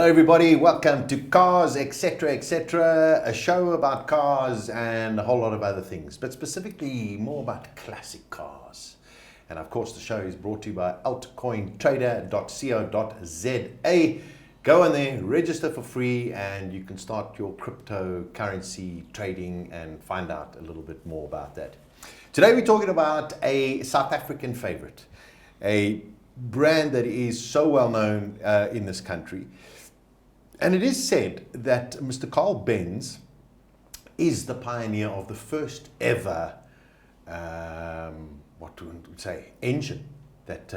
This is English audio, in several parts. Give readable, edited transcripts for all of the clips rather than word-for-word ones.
everybody, welcome to Cars, etc., a show about cars and a whole lot of other things, but specifically more about classic cars. And of course the show is brought to you by altcointrader.co.za. Go on there, register for free, and you can start your cryptocurrency trading and find out a little bit more about that. Today we're talking about a South African favorite, a brand that is so well known in this country. And it is said that Mr. Carl Benz is the pioneer of the first ever, engine that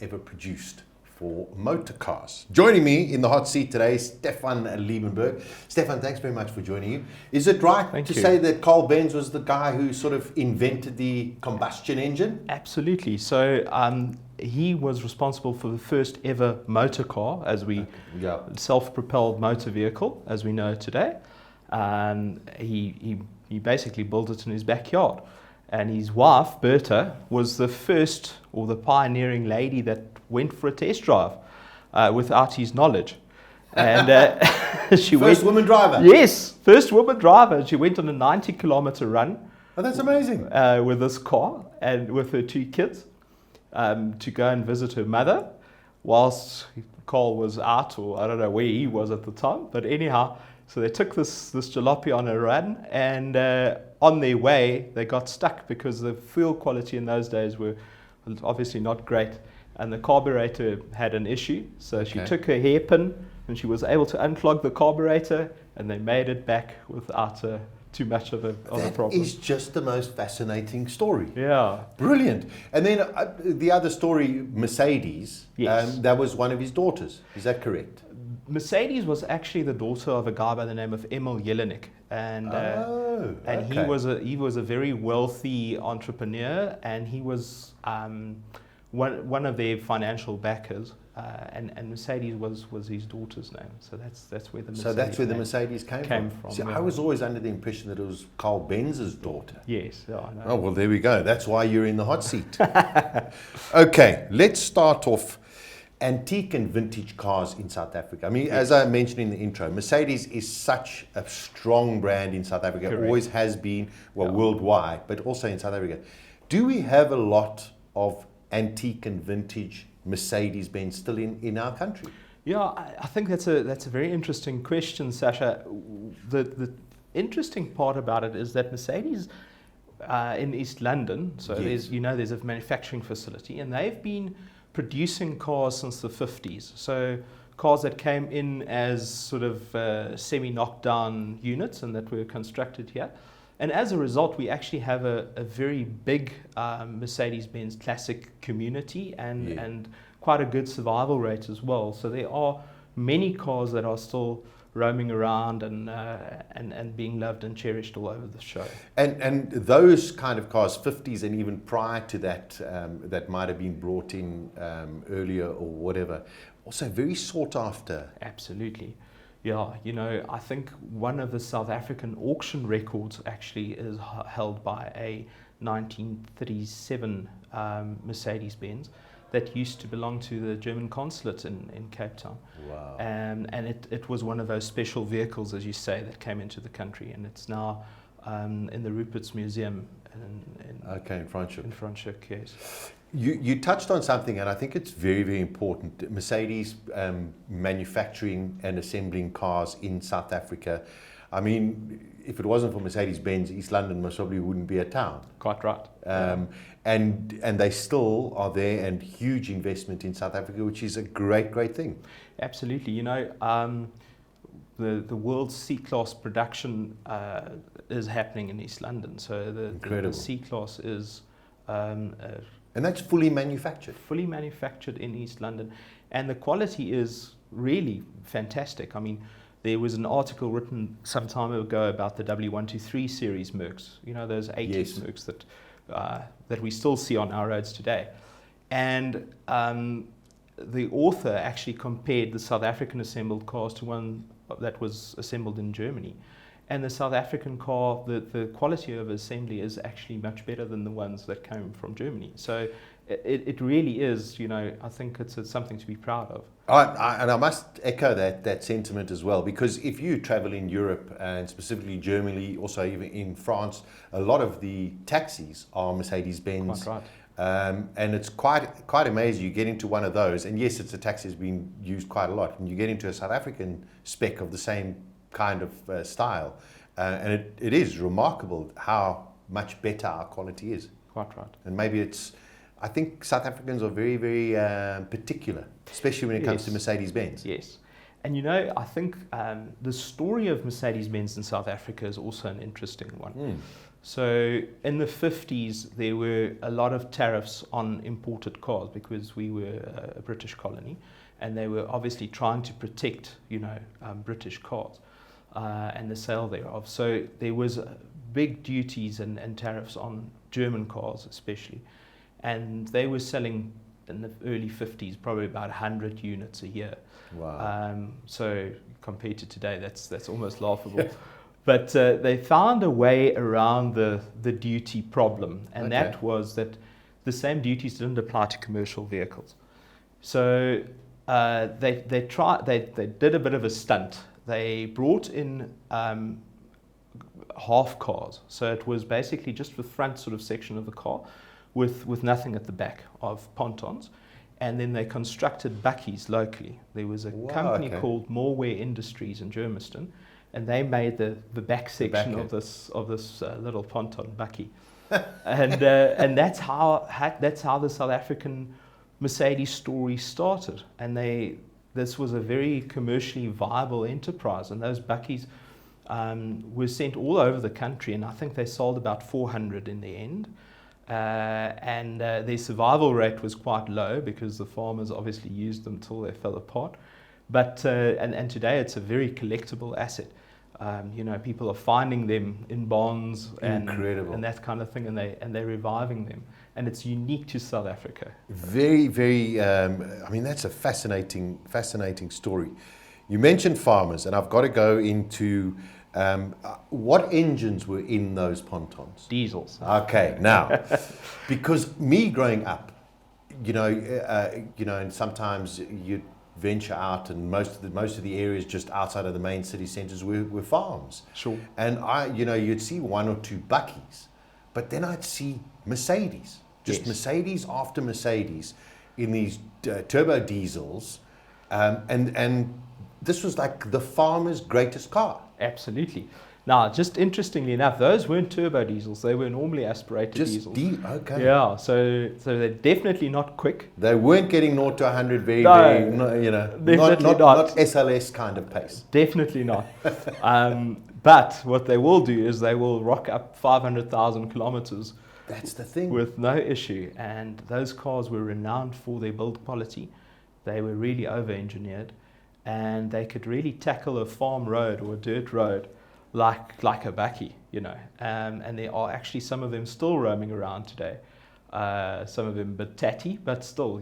ever produced for motor cars. Joining me in the hot seat today is Steffan Liebenberg. Steffan, thanks very much for joining you. Is it right to say that Carl Benz was the guy who sort of invented the combustion engine? Absolutely. So he was responsible for the first ever motor car, as we self-propelled motor vehicle, as we know today. He basically built it in his backyard. And his wife, Bertha, was the first or the pioneering lady that went for a test drive without his knowledge. And first woman driver? Yes, first woman driver. She went on a 90-kilometer run. Oh, that's amazing. With this car and with her two kids to go and visit her mother whilst Carl was out, or I don't know where he was at the time. But anyhow, so they took this jalopy on a run, and on their way they got stuck because the fuel quality in those days were obviously not great, and the carburetor had an issue. So she took her hairpin and she was able to unclog the carburetor, and they made it back without too much of a problem. That is just the most fascinating story. Yeah. Brilliant. And then the other story, Mercedes, that was one of his daughters. Is that correct? Mercedes was actually the daughter of a guy by the name of Emil Jelinek, and he was a very wealthy entrepreneur, and he was one of their financial backers, and Mercedes was his daughter's name. So that's where the Mercedes came from. See, I was always under the impression that it was Carl Benz's daughter. Yes, I know. Oh well, there we go. That's why you're in the hot seat. Okay, let's start off. Antique and vintage cars in South Africa. I mean, as I mentioned in the intro, Mercedes is such a strong brand in South Africa. Correct. Always has been, worldwide, but also in South Africa. Do we have a lot of antique and vintage Mercedes-Benz still in our country? Yeah, I think that's a very interesting question, Sasha. The interesting part about it is that Mercedes in East London, so there's a manufacturing facility, and they've been producing cars since the 50s. So cars that came in as sort of semi-knockdown units and that were constructed here. And as a result, we actually have a very big Mercedes-Benz classic community and quite a good survival rate as well. So there are many cars that are still roaming around and being loved and cherished all over the show. And those kind of cars, 50s and even prior to that, that might have been brought in earlier or whatever, also very sought after. Absolutely. Yeah, I think one of the South African auction records actually is held by a 1937 Mercedes-Benz that used to belong to the German consulate in Cape Town. Wow. And it was one of those special vehicles, as you say, that came into the country, and it's now in the Rupert's Museum in Franschhoek. In Franschhoek, yes. You touched on something, and I think it's very, very important. Mercedes manufacturing and assembling cars in South Africa. I mean, if it wasn't for Mercedes-Benz, East London most probably wouldn't be a town. Quite right. And they still are there, and huge investment in South Africa, which is a great, great thing. Absolutely. The world's C-Class production is happening in East London. So the C-Class is... and that's fully manufactured? Fully manufactured in East London. And the quality is really fantastic. I mean, there was an article written some time ago about the W123 series Mercs, those 80s Mercs that we still see on our roads today. And the author actually compared the South African assembled cars to one that was assembled in Germany. And the South African car, the quality of assembly is actually much better than the ones that came from Germany. So it really is, I think it's something to be proud of. And I must echo that sentiment as well, because if you travel in Europe and specifically Germany, also even in France, a lot of the taxis are Mercedes-Benz. Quite right. And it's quite amazing. You get into one of those, and yes, it's a taxi that's been used quite a lot, and you get into a South African spec of the same kind of style, and it is remarkable how much better our quality is. Quite right. And maybe I think South Africans are very, very particular, especially when it comes to Mercedes-Benz. Yes. And I think the story of Mercedes-Benz in South Africa is also an interesting one. So in the 50s, there were a lot of tariffs on imported cars because we were a British colony, and they were obviously trying to protect, British cars and the sale thereof. So there was big duties and tariffs on German cars especially, and they were selling in the early 50s probably about 100 units a year. Wow. So compared to today, that's almost laughable. But they found a way around the duty problem, and that was that the same duties didn't apply to commercial vehicles. So they did a bit of a stunt. They brought in half cars, so it was basically just the front sort of section of the car with nothing at the back of pontons, and then they constructed bakkies locally. There was a company called Moorware Industries in Germiston, and they made the back section of this little ponton bakkie, and that's how the South African Mercedes story started. And this was a very commercially viable enterprise, and those bakkies were sent all over the country, and I think they sold about 400 in the end. And their survival rate was quite low because the farmers obviously used them till they fell apart. But and today it's a very collectible asset. People are finding them in bonds and that kind of thing, and they're reviving them, and it's unique to South Africa. Very, very. That's a fascinating story. You mentioned farmers, and I've got to go into what engines were in those pontons. Diesels. Okay, now, because me growing up, and sometimes you'd venture out, and most of the areas just outside of the main city centres were farms. Sure. And you'd see one or two bakkies, but then I'd see Mercedes, Mercedes after Mercedes in these turbo diesels, and this was like the farmer's greatest car. Absolutely. Now, just interestingly enough, those weren't turbo diesels. They were normally aspirated diesels. Okay. Yeah, so they're definitely not quick. They weren't getting 0 to 100 very, not SLS kind of pace. Definitely not. But what they will do is they will rock up 500,000 kilometers. That's the thing. With no issue. And those cars were renowned for their build quality. They were really over-engineered, and they could really tackle a farm road or a dirt road like a bakkie, and there are actually some of them still roaming around today. Some of them a bit tatty, but still,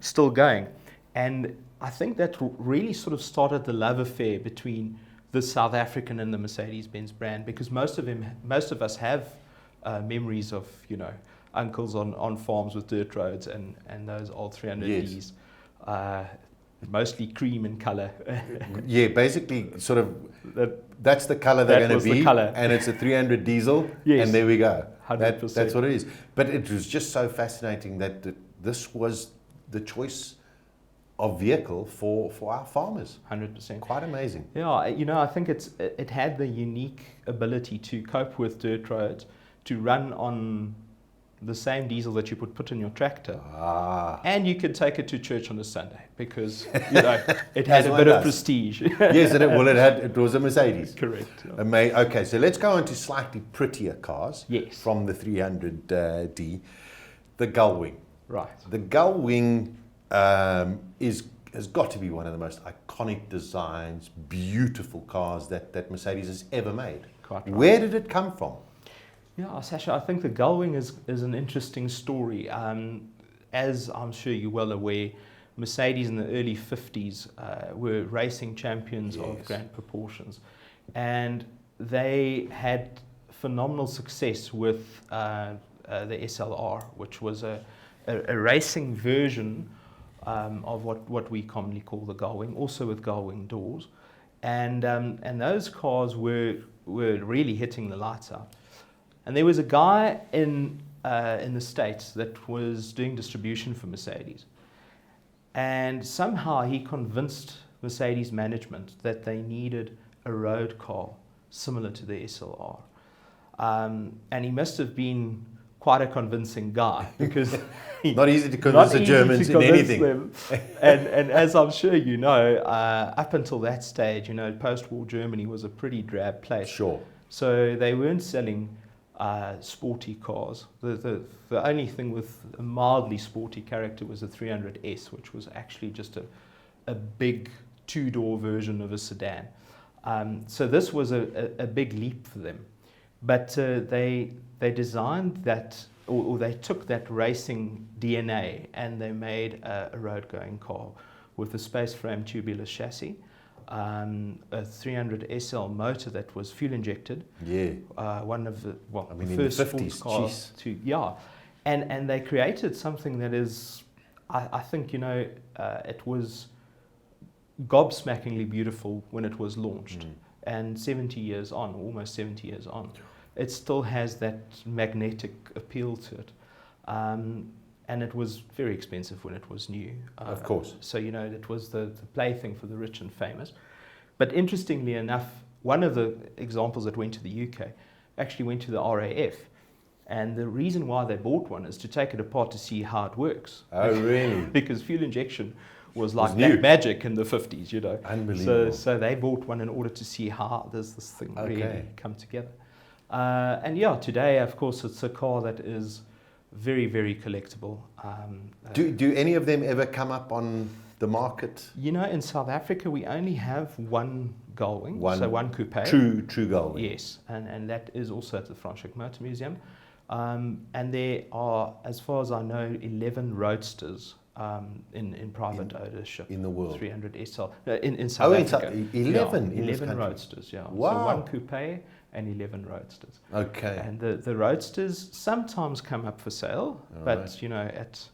still going. And I think that really sort of started the love affair between the South African and the Mercedes-Benz brand, because most of us have memories of uncles on farms with dirt roads and those old 300Ds. Mostly cream in colour. Yeah, basically sort of that's the colour they're going to be, and it's a 300 diesel, and there we go. 100%. That's what it is. But it was just so fascinating that this was the choice of vehicle for our farmers. 100%. Quite amazing. Yeah, I think it had the unique ability to cope with dirt roads, to run on the same diesel that you put in your tractor, and you could take it to church on a Sunday because it had a bit of prestige. Yes, it was a Mercedes. Correct. Yeah. Okay, so let's go on to slightly prettier cars. Yes. From the 300D, the Gullwing. Right. The Gullwing has got to be one of the most iconic designs, beautiful cars that Mercedes has ever made. Quite right. Where did it come from? Yeah, Sasha, I think the Gullwing is an interesting story. As I'm sure you're well aware, Mercedes in the early 50s were racing champions of grand proportions. and they had phenomenal success with the SLR, which was a racing version of what we commonly call the gullwing, also with gullwing doors, and those cars were really hitting the lights out. And there was a guy in the States that was doing distribution for Mercedes, and somehow he convinced Mercedes management that they needed a road car similar to the SLR, and he must have been quite a convincing guy, because not easy to convince the Germans in anything. and as I'm sure you know, up until that stage, post-war Germany was a pretty drab place. Sure. So they weren't selling sporty cars. The only thing with a mildly sporty character was the 300S, which was actually just a big two-door version of a sedan. So this was a big leap for them. But they designed that, or they took that racing DNA, and they made a road-going car with a space frame tubular chassis, a 300 SL motor that was fuel injected. Yeah. One of the in first the 50s, sports cars and they created something that is, I think, it was gobsmackingly beautiful when it was launched. And 70 years on, almost 70 years on, it still has that magnetic appeal to it. And it was very expensive when it was new. Of course. So, it was the plaything for the rich and famous. But interestingly enough, one of the examples that went to the UK actually went to the RAF. And the reason why they bought one is to take it apart to see how it works. Oh, really? Because fuel injection was like that magic in the 50s, Unbelievable. So they bought one in order to see how does this thing really come together. And today, of course, it's a car that is very, very collectible. Do any of them ever come up on the market? In South Africa, we only have one gullwing, one coupe. True gullwing. Yes, and that is also at the Franschhoek Motor Museum. And there are, as far as I know, 11 roadsters in private ownership in the world. 300 SL in South Africa. 11 roadsters. Yeah. Wow. So one coupe and 11 roadsters. Okay. And the roadsters sometimes come up for sale, but at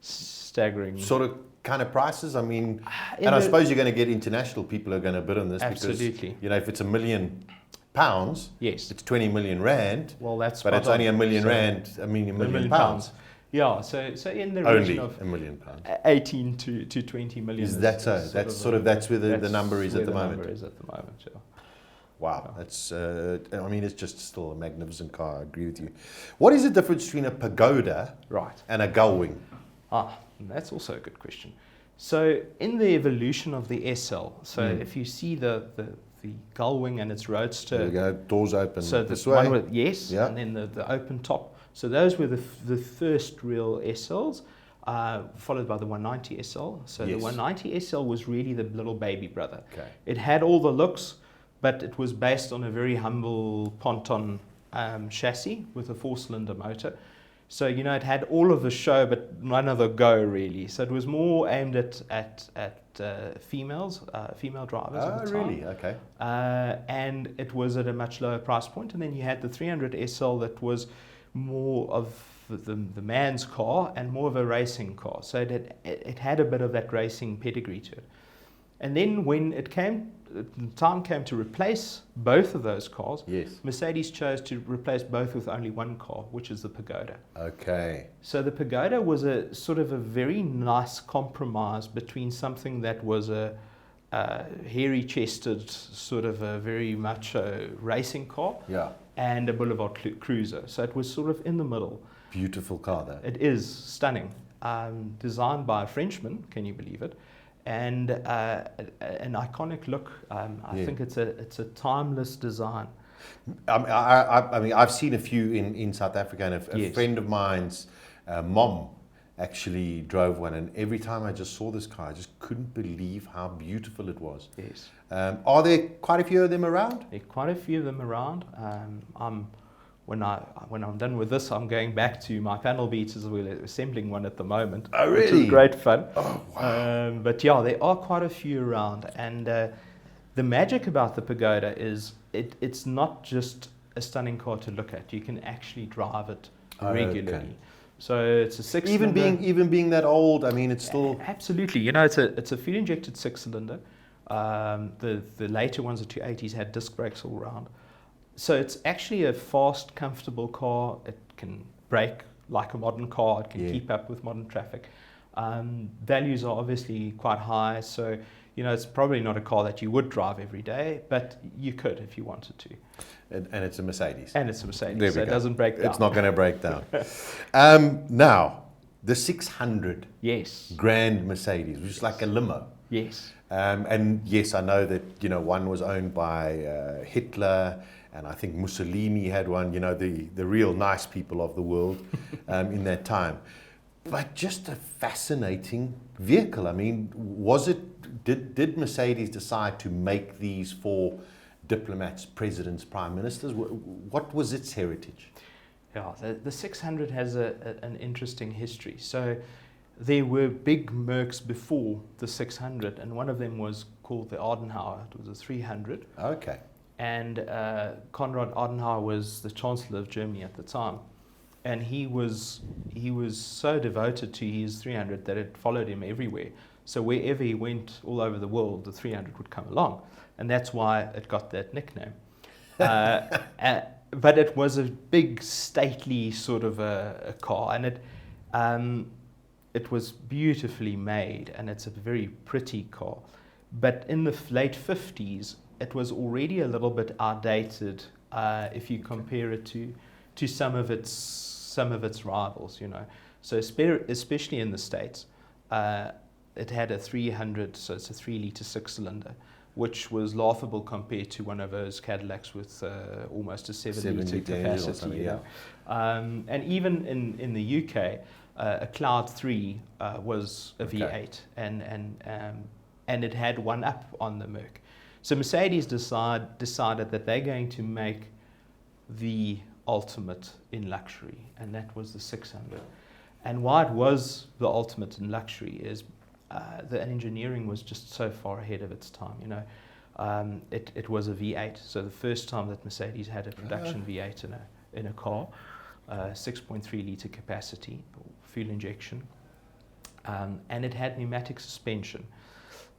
staggering sort of kind of prices. I mean, and I suppose you're going to get international people who are going to bid on this. Absolutely. Because if it's £1 million, yes, it's 20 million rand. Well, that's but it's only £1 million rand. I mean, £1 million pounds. Yeah, so in the only region of £1 million, 18 to 20 million. Is that so? That's where the number is at the moment. Yeah. Wow, that's. I mean, it's just still a magnificent car. I agree with you. What is the difference between a pagoda, and a gullwing? That's also a good question. So in the evolution of the SL, if you see the gullwing and its roadster, there we go, doors open. So this way, one with, yeah. And then the open top. So those were the first real SLs, followed by the 190 SL. So the 190 SL was really the little baby brother. Okay. It had all the looks, but it was based on a very humble ponton chassis with a 4-cylinder motor. So, it had all of the show, but none of the go, really. So it was more aimed at females, female drivers at the time. Really? Okay. And it was at a much lower price point. And then you had the 300 SL that was more of the man's car and more of a racing car. So it had a bit of that racing pedigree to it. And then when the time came to replace both of those cars, Mercedes chose to replace both with only one car, which is the Pagoda. Okay. So the Pagoda was a sort of a very nice compromise between something that was a hairy-chested, sort of a very macho racing car, and a boulevard cruiser. So it was sort of in the middle. Beautiful car, though. It is stunning. Designed by a Frenchman, can you believe it? And an iconic look. I think it's a timeless design. I mean, I've seen a few in South Africa, and a friend of mine's mom actually drove one, and every time I just saw this car, I just couldn't believe how beautiful it was. Yes. Are there quite a few of them around? There are quite a few of them around. When I'm done with this, I'm going back to my panel beats as we're assembling one at the moment. Oh, really? Which is great fun. Oh, wow. But yeah, there are quite a few around, and The magic about the Pagoda is it's not just a stunning car to look at. You can actually drive it regularly. Okay. So it's a six-cylinder. Even being that old, I mean, it's still Absolutely. You know, it's a fuel-injected six-cylinder. The later ones, the 280s, had disc brakes all around. So it's actually a fast, comfortable car. It can brake like a modern car. It can keep up with modern traffic. Values are obviously quite high, so you know it's probably not a car that you would drive every day, but you could if you wanted to. and it's a Mercedes. And it's a Mercedes, There we so it go. doesn't break down. It's not going to break down. Now, the 600 Yes. grand Mercedes, which is like a limo. Yes. And yes, I know that, you know, one was owned by Hitler, and I think Mussolini had one, you know, the real nice people of the world in that time. But just a fascinating vehicle. I mean, did Mercedes decide to make these for diplomats, presidents, prime ministers? What was its heritage? Yeah, the 600 has an interesting history. So there were big Mercs before the 600, and one of them was called the Adenauer. It was a 300. Okay. And Konrad Adenauer was the Chancellor of Germany at the time. And he was so devoted to his 300 that it followed him everywhere. So wherever he went all over the world, the 300 would come along. And that's why it got that nickname. But it was a big, stately sort of a car. And it was beautifully made, and it's a very pretty car. But in the late 50s, it was already a little bit outdated if you compare it to some of its rivals, you know. So especially in the States, it had a 300, so it's a 3-litre six-cylinder, which was laughable compared to one of those Cadillacs with almost a 7-litre capacity. You know? And even in the UK, a Cloud 3 was a V8, and it had one up on the Merc. So Mercedes decided that they're going to make the ultimate in luxury, and that was the 600. And why it was the ultimate in luxury is the engineering was just so far ahead of its time. You know, it was a V8, so the first time that Mercedes had a production V8 in a car, 6.3 litre capacity, fuel injection, and it had pneumatic suspension.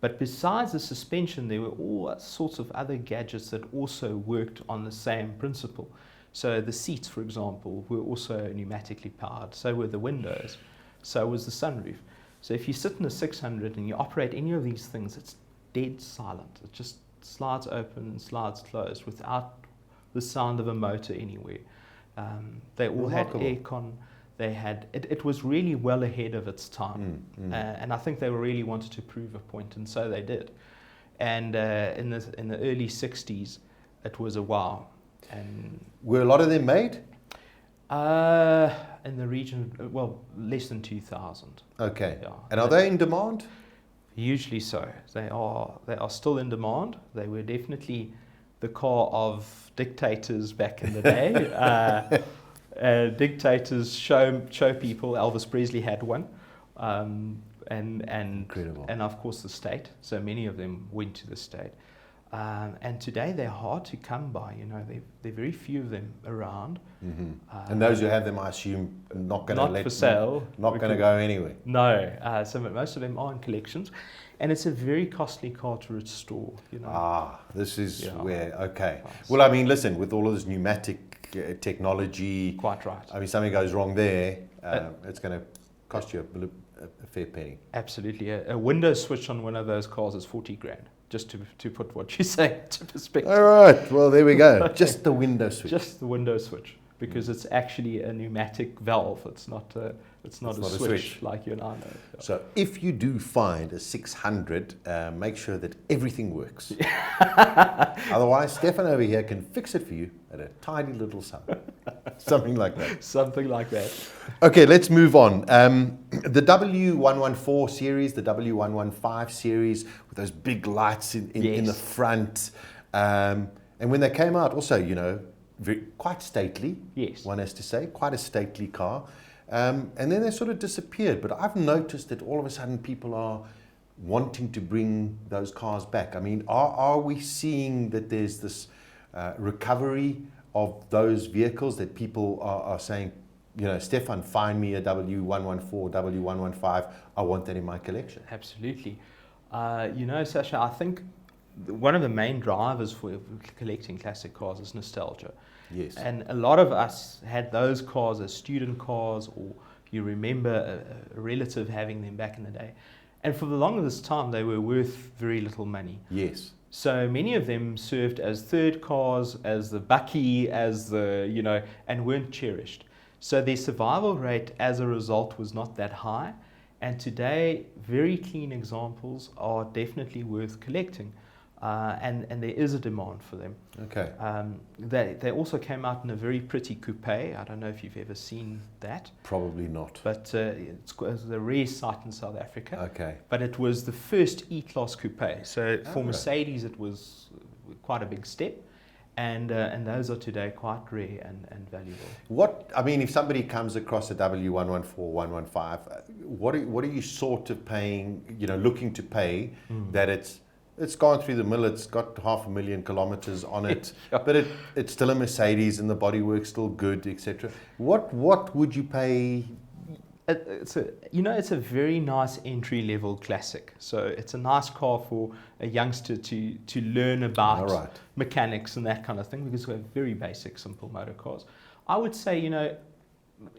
But besides the suspension, there were all sorts of other gadgets that also worked on the same principle. So the seats, for example, were also pneumatically powered. So were the windows. So was the sunroof. So if you sit in a 600 and you operate any of these things, it's dead silent. It just slides open and slides closed without the sound of a motor anywhere. They all Remarkable. had aircon. They had it was really well ahead of its time, and I think they really wanted to prove a point, and so they did. And in the early 60s, it was a wow. And were a lot of them made? In the region, well, less than 2,000. Okay. Yeah. And are they in demand? Usually so. They are still in demand. They were definitely the car of dictators back in the day. Dictators show people. Elvis Presley had one, and Incredible. And of course the state. So many of them went to the state. And today they're hard to come by. You know, there are very few of them around. Mm-hmm. And those who have them, I assume, not going to not for sale. Not going to go anywhere. No, so most of them are in collections, and it's a very costly car to restore. You know. This is where okay. Yes. Well, I mean, listen, with all of this pneumatic technology, Quite right. I mean, something goes wrong there, it's going to cost you a fair penny. Absolutely, a window switch on one of those cars is 40 grand. Just to put what you say into perspective. All right, well, there we go. Just the window switch. Just the window switch, because it's actually a pneumatic valve. It's not a switch like you and I know. So if you do find a 600, make sure that everything works. Otherwise, Steffan over here can fix it for you at a tiny little sum. Something like that. Something like that. Okay, let's move on. The W114 series, the W115 series, with those big lights in the front. And when they came out, also, you know, quite stately. Yes. One has to say, quite a stately car. And then they sort of disappeared. But I've noticed that all of a sudden people are wanting to bring those cars back? I mean, are we seeing that there's this recovery of those vehicles, that people are saying, you know, Steffan, find me a W114, W115, I want that in my collection? Absolutely. You know, Sasha, I think one of the main drivers for collecting classic cars is nostalgia. Yes. And a lot of us had those cars as student cars, or you remember a relative having them back in the day. And for the longest time, they were worth very little money. Yes. So many of them served as third cars, as the bucky, as the, you know, and weren't cherished. So their survival rate as a result was not that high. And today, very clean examples are definitely worth collecting. And there is a demand for them. Okay. They also came out in a very pretty coupe. I don't know if you've ever seen that. Probably not. But it's a rare sight in South Africa. Okay. But it was the first E-Class coupe. So for right. Mercedes, it was quite a big step. And those are today quite rare and valuable. What, I mean, if somebody comes across a W114, 115, what are you sort of paying, you know, looking to pay that it's gone through the mill, it's got 500,000 kilometers on it, but it's still a Mercedes and the bodywork's still good, etc. What would you pay? It's a very nice entry-level classic. So it's a nice car for a youngster to learn about mechanics and that kind of thing, because we have very basic, simple motor cars. I would say, you know,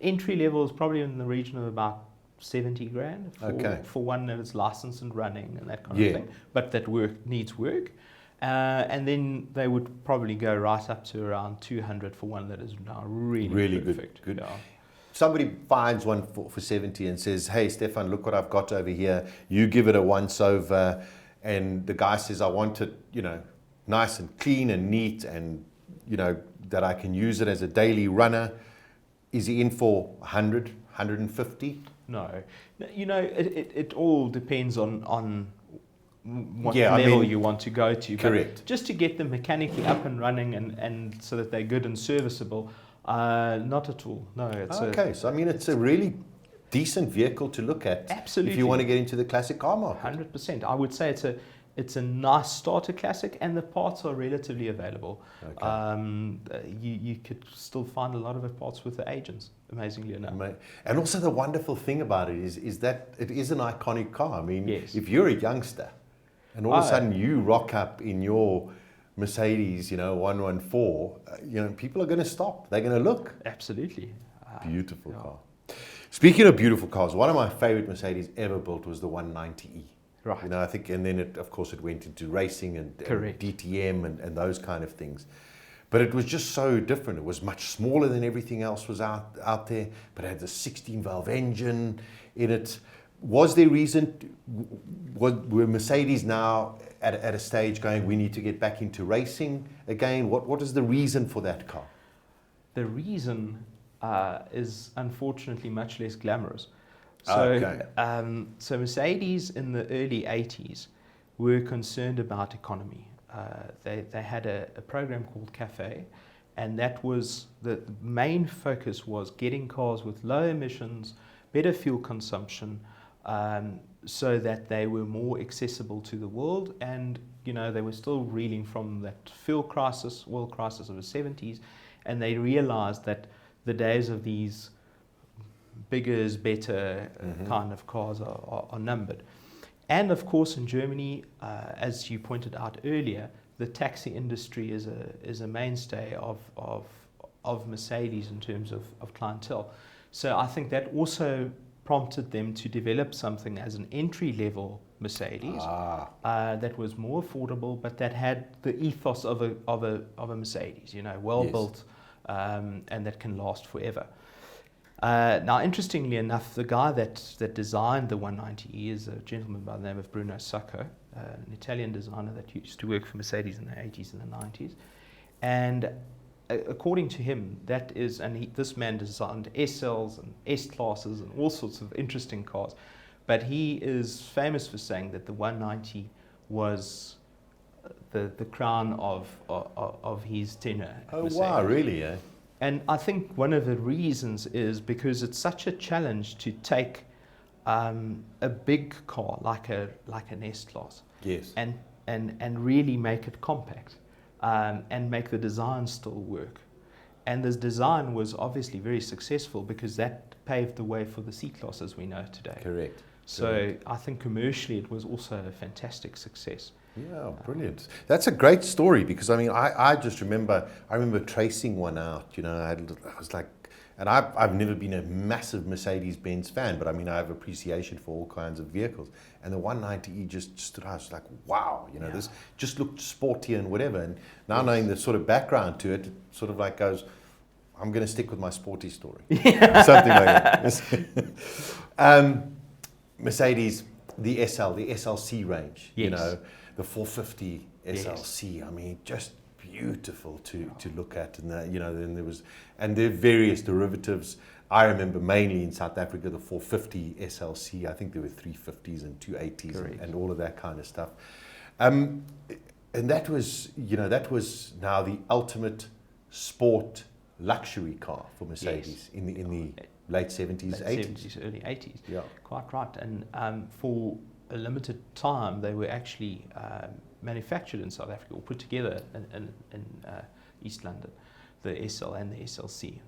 entry-level is probably in the region of about 70 grand for one that is licensed and running and that kind of thing, but that needs work. And then they would probably go right up to around 200 for one that is now really perfect. Good. Yeah. Somebody finds one for 70 and says, hey, Steffan, look what I've got over here. You give it a once over. And the guy says, I want it, you know, nice and clean and neat, and, you know, that I can use it as a daily runner. Is he in for 100, 150? No. You know, it all depends on what level you want to go to. Correct. But just to get them mechanically up and running and so that they're good and serviceable, not at all. No. So I mean, it's a really decent vehicle to look at. Absolutely. If you want to get into the classic car market. 100%. I would say it's a nice starter classic, and the parts are relatively available. Okay. You could still find a lot of the parts with the agents, amazingly enough. And also the wonderful thing about it is that it is an iconic car. I mean, if you're a youngster and all of a sudden you rock up in your Mercedes, you know, 114, you know, people are going to stop. They're going to look. Absolutely. Beautiful car. Speaking of beautiful cars, one of my favorite Mercedes ever built was the 190E. Right. You know, I think, and then it went into racing and DTM and those kind of things. But it was just so different. It was much smaller than everything else was out there, but it had the 16-valve engine in it. Was there reason, were Mercedes now at a stage going, we need to get back into racing again? What is the reason for that car? The reason is unfortunately much less glamorous. So, so Mercedes in the early 80s were concerned about economy. They had a program called Cafe, and that was the main focus was getting cars with low emissions, better fuel consumption, so that they were more accessible to the world. And you know, they were still reeling from that world crisis of the 70s, and they realized that the days of these bigger is better kind of cars are numbered. And of course in Germany, as you pointed out earlier, the taxi industry is a mainstay of Mercedes in terms of clientele. So I think that also prompted them to develop something as an entry-level Mercedes that was more affordable, but that had the ethos of a Mercedes, you know, well built, and that can last forever. Now, interestingly enough, the guy that designed the 190E is a gentleman by the name of Bruno Sacco, an Italian designer that used to work for Mercedes in the 80s and the 90s. And according to him, this man designed SLs and S-classes and all sorts of interesting cars. But he is famous for saying that the 190 was the crown of his tenure. Oh, wow, really, eh? And I think one of the reasons is because it's such a challenge to take a big car like an S-Class. Yes. And really make it compact, and make the design still work. And this design was obviously very successful because that paved the way for the C-Class as we know today. Correct. So Correct. I think commercially it was also a fantastic success. Yeah, brilliant. That's a great story because I mean, I just remember tracing one out. You know, I was like, and I've never been a massive Mercedes-Benz fan, but I mean, I have appreciation for all kinds of vehicles. And the 190E just stood out. I was like, wow, you know, this just looked sporty and whatever. And now knowing the sort of background to it, it sort of like goes, I'm going to stick with my sporty story. Something like that. Mercedes, the SL, the SLC range, you know, the 450 SLC. I mean, just beautiful to look at, and you know, then there was, and there are various derivatives. I remember mainly in South Africa the 450 SLC. I think there were 350s and 280s and all of that kind of stuff. And that was, you know, that was now the ultimate sport luxury car for Mercedes in the late 70s, 80s, early 80s. Yeah, quite right. And for a limited time, they were actually manufactured in South Africa or put together in East London, the SL and the SLC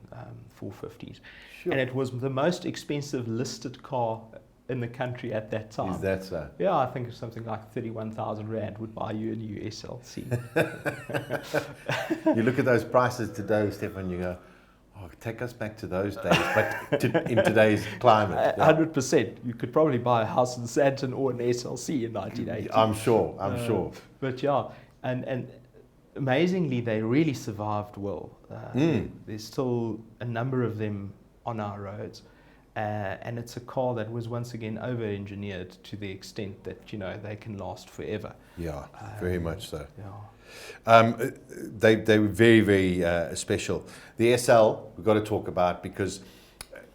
450s. Sure. And it was the most expensive listed car in the country at that time. Is that so? Yeah, I think something like 31,000 Rand would buy you a new SLC. You look at those prices today, Steffan, you go, oh, take us back to those days, but in today's climate. 100%. You could probably buy a house in Sandton or an SLC in 1980. I'm sure. But yeah, and amazingly, they really survived well. There's still a number of them on our roads. And it's a car that was once again over-engineered to the extent that, you know, they can last forever. Yeah, very much so. Yeah. They were very, very special. The SL, we've got to talk about, because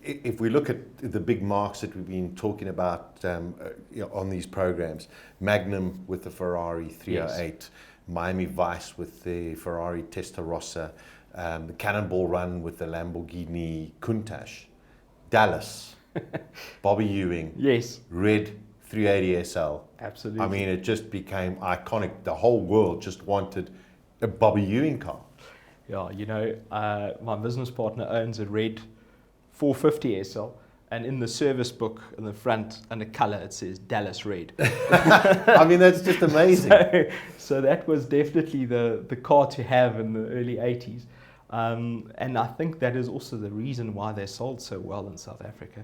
if we look at the big marks that we've been talking about you know, on these programs, Magnum with the Ferrari 308, Miami Vice with the Ferrari Testarossa, the Cannonball Run with the Lamborghini Countach, Dallas, Bobby Ewing, red 380 SL. Absolutely. I mean, it just became iconic. The whole world just wanted a Bobby Ewing car. Yeah, you know, my business partner owns a red 450 SL, and in the service book in the front, under colour, it says Dallas Red. I mean, that's just amazing. So that was definitely the car to have in the early 80s. And I think that is also the reason why they sold so well in South Africa.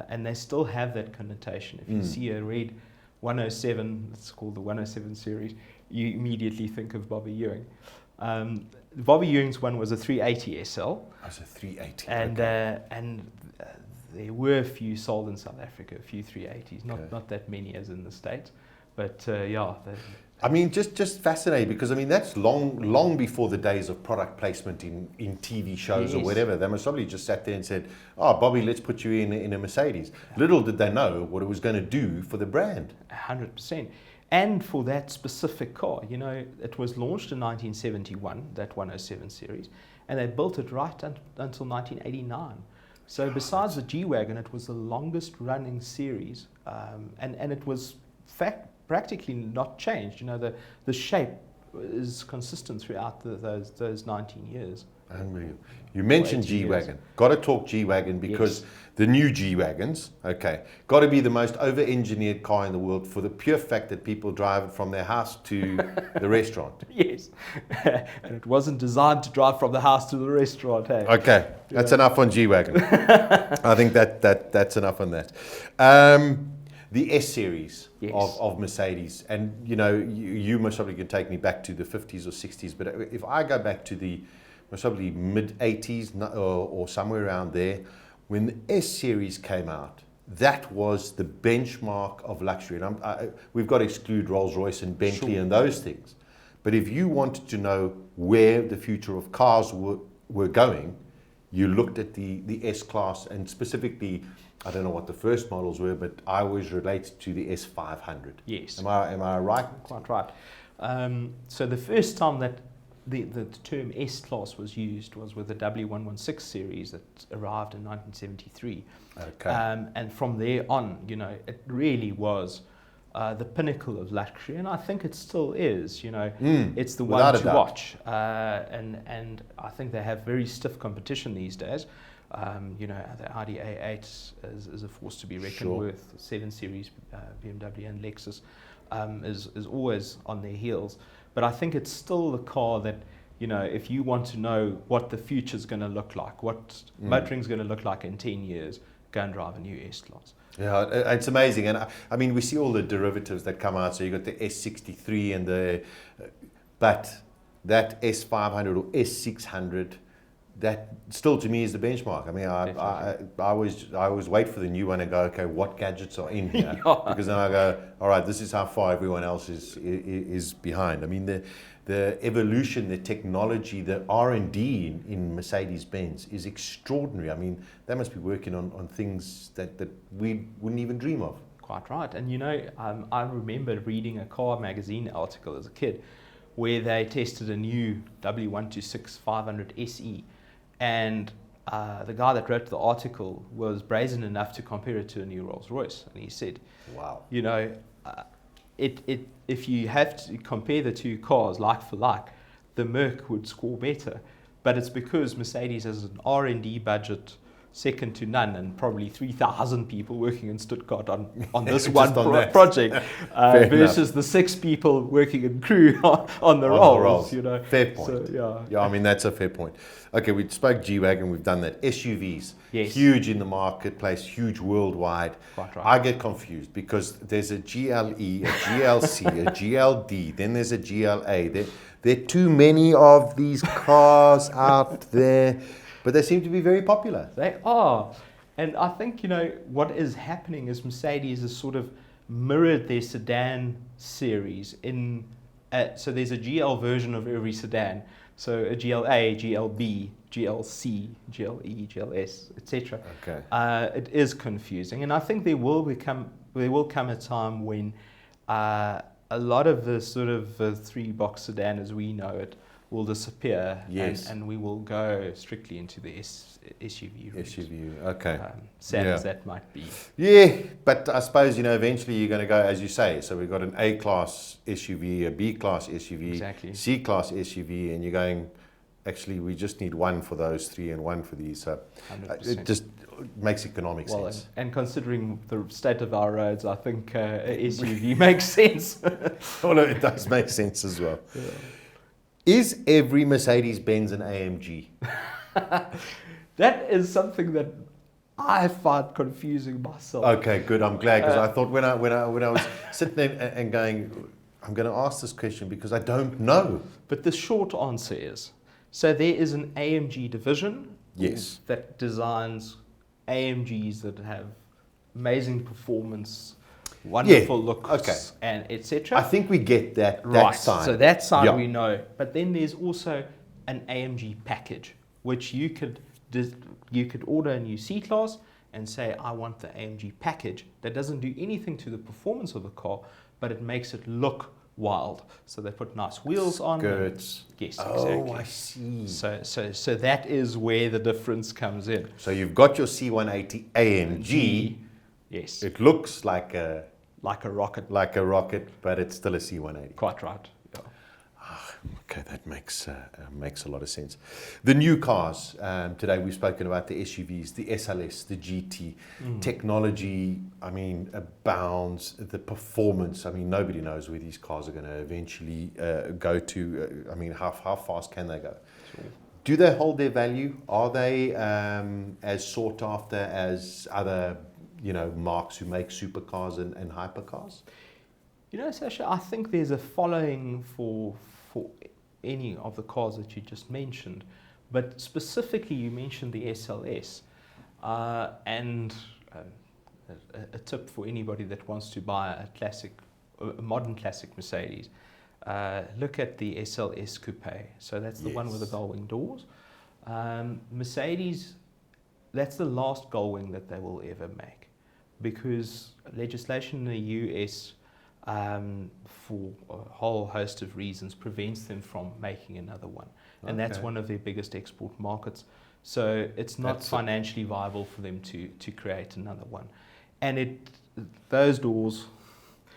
And they still have that connotation. If you see a red 107, it's called the 107 series, you immediately think of Bobby Ewing. Bobby Ewing's one was a 380 SL. That's a 380. And there were a few sold in South Africa, a few 380s, not that many as in the States. But yeah. I mean, just fascinating, because I mean, that's long before the days of product placement in TV shows or whatever. They must probably just sat there and said, oh, Bobby, let's put you in a Mercedes. Little did they know what it was going to do for the brand. 100%. And for that specific car, you know, it was launched in 1971, that 107 series, and they built it right until 1989. So besides the G-Wagon, it was the longest running series, and it was practically not changed. You know, the shape is consistent throughout those 19 years. Unreal. You mentioned G-Wagon. Got to talk G-Wagon, because the new G-Wagons, got to be the most over-engineered car in the world, for the pure fact that people drive it from their house to the restaurant. Yes. And it wasn't designed to drive from the house to the restaurant. Hey? Okay, that's enough on G-Wagon. I think that's enough on that. The S series of Mercedes, and you know, you most probably can take me back to the 50s or 60s, but if I go back to the most probably mid 80s or somewhere around there, when the S series came out, that was the benchmark of luxury. And we've got to exclude Rolls-Royce and Bentley and those things, but if you wanted to know where the future of cars were going, you looked at the S-Class, and specifically, I don't know what the first models were, but I always relate to the S500. Yes. Am I right? Quite right. So the first time that the term S-Class was used was with the W116 series that arrived in 1973. Okay. And from there on, it really was the pinnacle of luxury, and I think it still is. It's the one to watch. And I think they have very stiff competition these days. The Audi A8 is a force to be reckoned with. 7 Series, BMW and Lexus is always on their heels. But I think it's still the car that, if you want to know what the future's going to look like, what motoring's going to look like in 10 years, go and drive a new S-Class. Yeah, it's amazing. And I mean, we see all the derivatives that come out. So you got the S63 and but that S500 or S600, that still to me is the benchmark. I mean, I always wait for the new one and go, okay, what gadgets are in here? Because then I go, all right, this is how far everyone else is behind. I mean, the evolution, the technology, the R&D in Mercedes-Benz is extraordinary. I mean, they must be working on things that we wouldn't even dream of. Quite right. And I remember reading a car magazine article as a kid where they tested a new W126 500 SE. And the guy that wrote the article was brazen enough to compare it to a new Rolls Royce. And he said, wow, if you have to compare the two cars like for like, the Merc would score better. But it's because Mercedes has an R&D budget second to none, and probably 3,000 people working in Stuttgart on this one project versus the 6 people working in crew on the Rolls. Fair point. So, I mean, that's a fair point. Okay, we spoke G-Wagon, we've done that. SUVs, huge in the marketplace, huge worldwide. Quite right. I get confused because there's a GLE, a GLC, a GLD, then there's a GLA. There are too many of these cars out there. But they seem to be very popular. They are. And I think, what is happening is Mercedes has sort of mirrored their sedan series so there's a GL version of every sedan. So a GLA, GLB, GLC, GLE, GLS, etc. Okay. It is confusing. And I think there will come a time when a lot of the sort of 3-box sedan as we know it will disappear, and we will go strictly into the SUV route. SUV, okay. Sad as that might be. Yeah, but I suppose, eventually you're going to go, as you say, so we've got an A-class SUV, a B-class SUV, exactly. C-class SUV, and you're going, actually, we just need one for those 3 and one for these. So 100%. It just makes economic sense. And considering the state of our roads, I think a SUV makes sense. Well, it does make sense as well. Yeah. Is every Mercedes-Benz an AMG? That is something that I find confusing myself. Okay, good. I'm glad, because I thought when I was sitting there and going, I'm going to ask this question because I don't know. But the short answer is, so there is an AMG division that designs AMGs that have amazing performance, wonderful looks, and etc. I think we get that side. So that side we know. But then there's also an AMG package, which you could order a new C-Class and say, I want the AMG package. That doesn't do anything to the performance of the car, but it makes it look wild. So they put nice wheels on. Skirts. Yes, exactly. Oh, I see. So that is where the difference comes in. So you've got your C180 AMG. Yes. It looks like a rocket. Like a rocket, but it's still a C180. Quite right. Yeah. Okay, that makes a lot of sense. The new cars, today we've spoken about the SUVs, the SLS, the GT. Technology, I mean, abounds. The performance, I mean, nobody knows where these cars are going to eventually go to. I mean, how fast can they go? Sure. Do they hold their value? Are they as sought after as other marques who make supercars and hypercars? Sasha, I think there's a following for any of the cars that you just mentioned, but specifically you mentioned the SLS, and a tip for anybody that wants to buy a modern classic Mercedes, look at the SLS Coupe. So that's the one with the gull-wing doors. Mercedes, that's the last gull-wing that they will ever make, because legislation in the US for a whole host of reasons, prevents them from making another one. And that's one of their biggest export markets. So it's not financially viable for them to create another one. And those doors,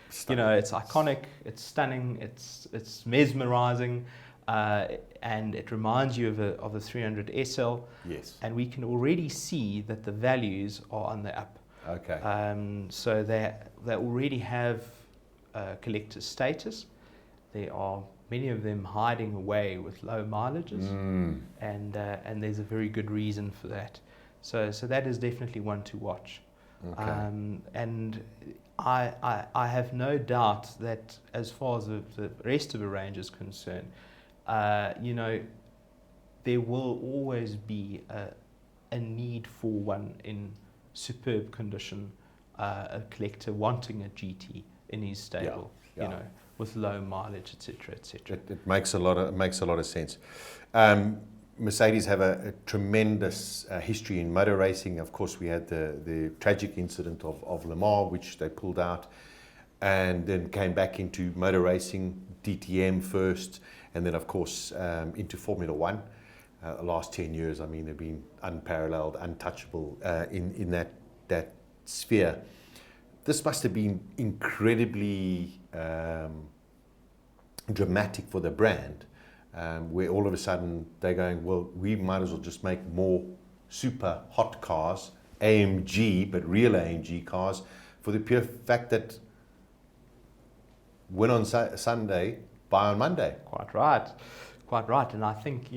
it's iconic, it's stunning, it's mesmerizing, and it reminds you of the 300 SL. Yes. And we can already see that the values are on the up. Okay. So they already have collector status. There are many of them hiding away with low mileages, and there's a very good reason for that. So that is definitely one to watch. Okay. And I have no doubt that as far as the rest of the range is concerned, there will always be a need for one in superb condition, a collector wanting a GT in his stable, with low mileage, etc., etc. It makes a lot of sense. Mercedes have a tremendous history in motor racing. Of course, we had the tragic incident of Le Mans, which they pulled out, and then came back into motor racing, DTM first, and then of course into Formula One. The last 10 years, I mean, they've been unparalleled, untouchable in that sphere. This must have been incredibly dramatic for the brand, where all of a sudden they're going, well, we might as well just make more super hot cars, AMG, but real AMG cars, for the pure fact that win on Sunday, buy on Monday. Quite right. And I think,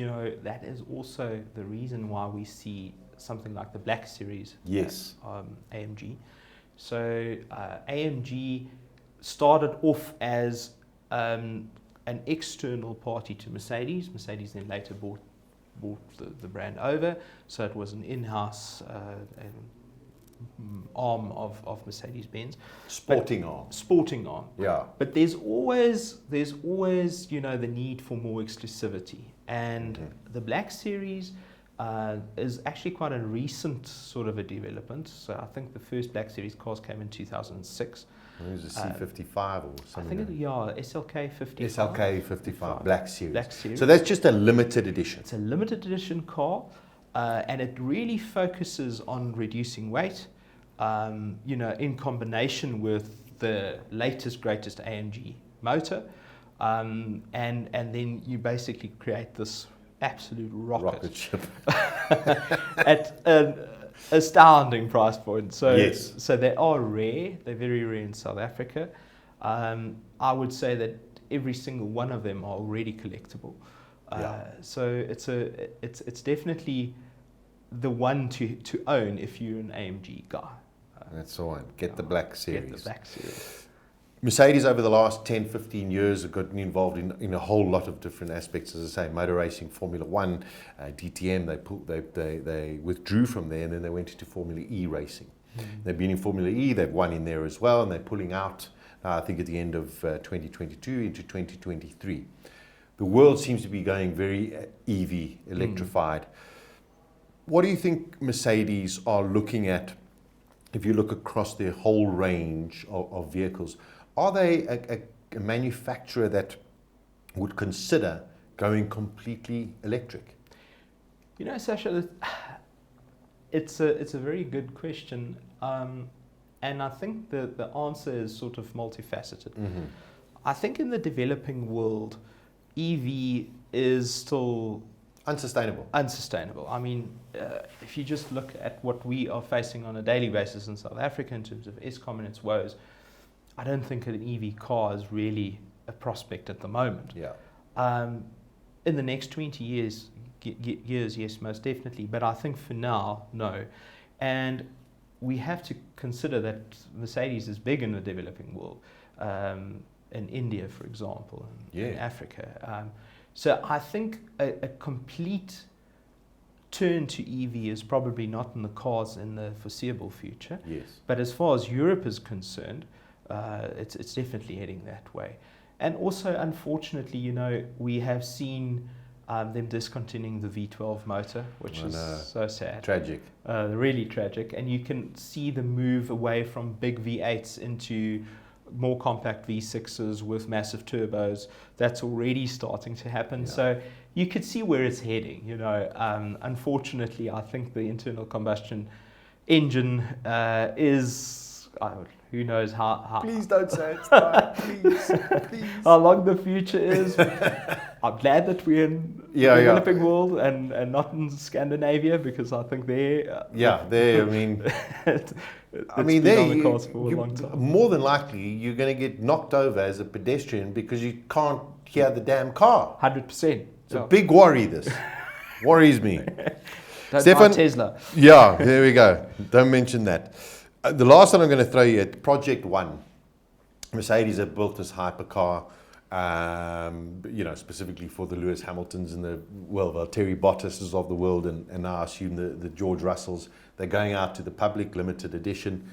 that is also the reason why we see something like the Black Series. Yes. AMG. So AMG started off as an external party to Mercedes. Mercedes then later bought the brand over. So it was an in-house arm of Mercedes-Benz. Sporting arm. Yeah. But there's always the need for more exclusivity. And the Black Series is actually quite a recent sort of a development. So I think the first Black Series cars came in 2006. It was a C55 or something. I think SLK 55. SLK 55, Black Series. Black Series. So that's just a limited edition. It's a limited edition car, and it really focuses on reducing weight, in combination with the latest, greatest AMG motor, and then you basically create this absolute rocket ship at an astounding price point. So, yes. So they are rare. They're very rare in South Africa. I would say that every single one of them are already collectible. So it's definitely the one to own if you're an AMG guy. That's the one. Get the Black Series. Get the Black Series. Mercedes over the last 10, 15 years have gotten involved in a whole lot of different aspects. As I say, motor racing, Formula One, DTM, they withdrew from there and then they went into Formula E racing. They've been in Formula E, they've won in there as well, and they're pulling out, I think at the end of 2022 into 2023. The world seems to be going very EV, electrified. What do you think Mercedes are looking at if you look across their whole range of vehicles? Are they a manufacturer that would consider going completely electric? Sasha, it's a very good question, and I think the answer is sort of multifaceted. I think in the developing world, EV is still unsustainable. I mean, if you just look at what we are facing on a daily basis in South Africa in terms of Eskom and its woes, I don't think an EV car is really a prospect at the moment. Yeah. In the next 20 years, yes, most definitely. But I think for now, no. And we have to consider that Mercedes is big in the developing world, in India, for example, in Africa. So I think a complete turn to EV is probably not in the cards in the foreseeable future. Yes. But as far as Europe is concerned, it's definitely heading that way. And also, unfortunately, we have seen them discontinuing the V12 motor, which is so sad. Tragic. Really tragic. And you can see the move away from big V8s into more compact V6s with massive turbos. That's already starting to happen. So you could see where it's heading. Unfortunately, I think the internal combustion engine is, who knows how. Please don't say it's not. Please. How long the future is. I'm glad that we're in the developing world and not in Scandinavia, because I think they're. More than likely, you're going to get knocked over as a pedestrian because you can't hear the damn car. 100%. It's a big worry, this. Worries me. Don't Steffan, buy Tesla. Yeah, there we go. Don't mention that. The last one I'm going to throw you at Project One. Mercedes have built this hypercar, specifically for the Lewis Hamiltons and the Terry Bottas's of the world, and now I assume the George Russells. They're going out to the public, limited edition.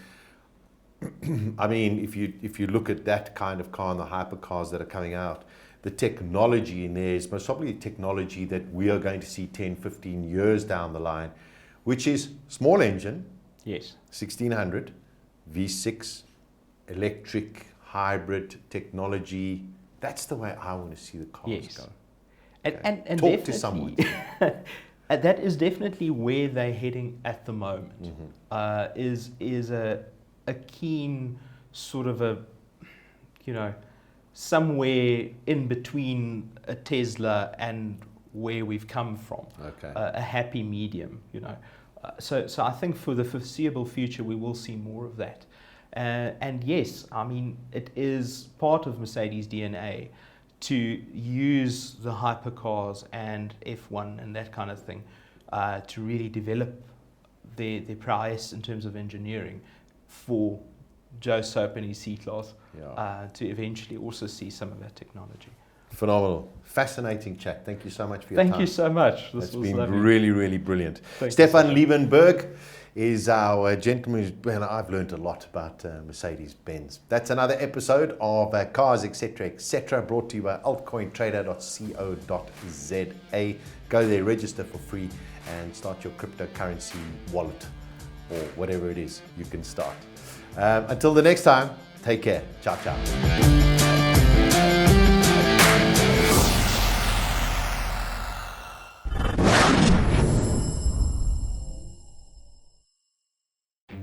I mean, if you look at that kind of car and the hypercars that are coming out, the technology in there is most probably technology that we are going to see 10, 15 years down the line, which is small engine, yes, 1600, V6, electric, hybrid technology. That's the way I want to see the cars go. And talk to someone. That is definitely where they're heading at the moment. Is a keen sort of somewhere in between a Tesla and where we've come from. Okay. A happy medium, So I think for the foreseeable future we will see more of that. And yes, I mean, it is part of Mercedes' DNA to use the hypercars and F1 and that kind of thing to really develop their prowess in terms of engineering for Joe Soap and his C-Class to eventually also see some of that technology. Phenomenal. Fascinating chat. Thank you so much for your time. Thank you so much. It's been really, really brilliant. Thank Steffan Liebenberg is our gentleman. And I've learned a lot about Mercedes-Benz. That's another episode of Cars, etc., brought to you by altcointrader.co.za. Go there, register for free, and start your cryptocurrency wallet or whatever it is you can start. Until the next time, take care. Ciao, ciao.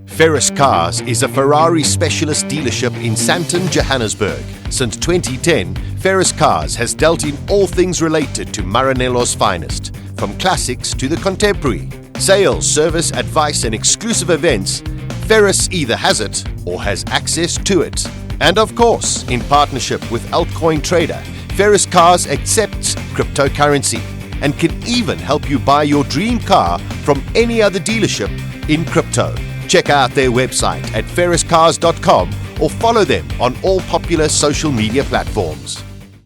Ferris Cars is a Ferrari specialist dealership in Sandton, Johannesburg. Since 2010, Ferris Cars has dealt in all things related to Maranello's finest, from classics to the contemporary. Sales, service, advice and exclusive events, Ferris either has it or has access to it. And of course, in partnership with Altcoin Trader, Ferris Cars accepts cryptocurrency and can even help you buy your dream car from any other dealership in crypto. Check out their website at ferriscars.com or follow them on all popular social media platforms.